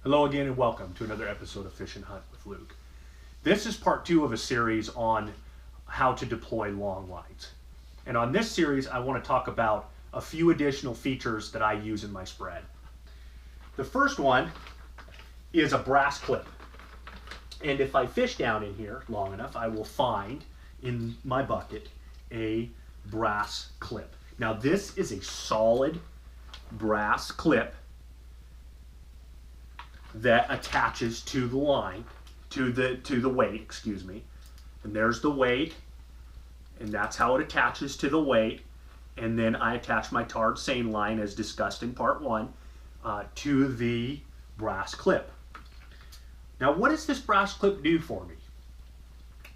Hello again and welcome to another episode of Fish and Hunt with Luke. This is part 2 of a series on how to deploy long lines. And on this series I want to talk about a few additional features that I use in my spread. The first one is a brass clip. And if I fish down in here long enough, I will find in my bucket a brass clip. Now this is a solid brass clip that attaches to the line, to the weight, excuse me. And there's the weight, and that's how it attaches to the weight. And then I attach my tarred seine line, as discussed in part 1, to the brass clip. Now what does this brass clip do for me?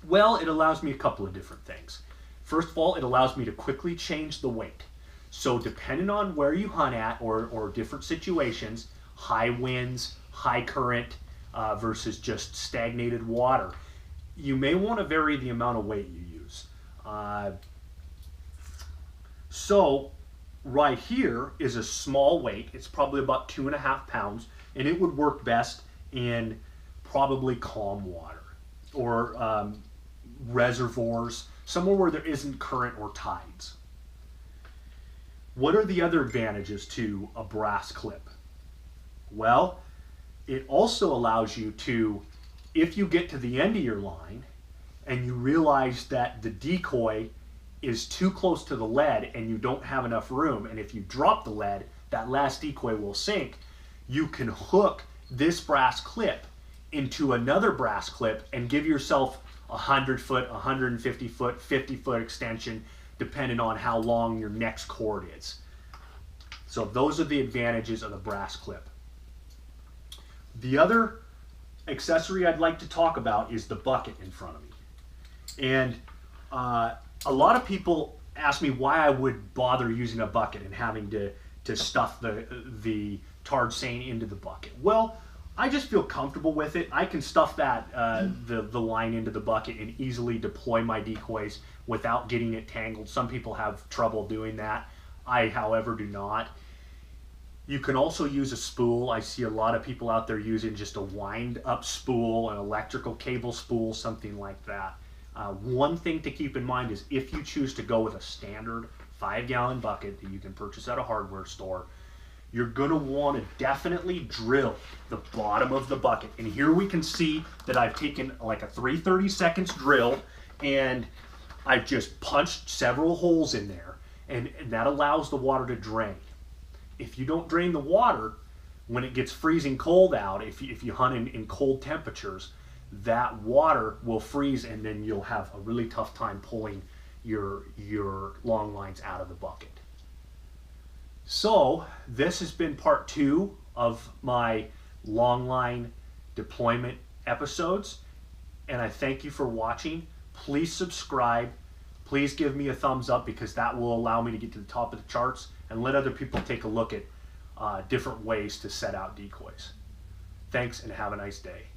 Well, it allows me a couple of different things. First of all, it allows me to quickly change the weight. So depending on where you hunt at or different situations, high winds, high current versus just stagnated water, you may want to vary the amount of weight you use. So right here is a small weight. It's probably about 2.5 pounds, and it would work best in probably calm water or reservoirs, somewhere where there isn't current or tides. What are the other advantages to a brass clip? Well, it also allows you to, if you get to the end of your line and you realize that the decoy is too close to the lead and you don't have enough room, and if you drop the lead, that last decoy will sink, you can hook this brass clip into another brass clip and give yourself 100 foot, 150 foot, 50-foot extension, depending on how long your next cord is. So those are the advantages of the brass clip. The other accessory I'd like to talk about is the bucket in front of me. And a lot of people ask me why I would bother using a bucket and having to stuff the tarred seine into the bucket. Well, I just feel comfortable with it. I can stuff that the line into the bucket and easily deploy my decoys without getting it tangled. Some people have trouble doing that. I, however, do not. You can also use a spool. I see a lot of people out there using just a wind-up spool, an electrical cable spool, something like that. One thing to keep in mind is if you choose to go with a standard 5-gallon bucket that you can purchase at a hardware store, you're going to want to definitely drill the bottom of the bucket. And here we can see that I've taken like a 3/32 drill and I've just punched several holes in there, and that allows the water to drain. If you don't drain the water, when it gets freezing cold out, if you hunt in cold temperatures, that water will freeze and then you'll have a really tough time pulling your long lines out of the bucket. So this has been part 2 of my long line deployment episodes, and I thank you for watching. Please subscribe. Please give me a thumbs up, because that will allow me to get to the top of the charts and let other people take a look at different ways to set out decoys. Thanks and have a nice day.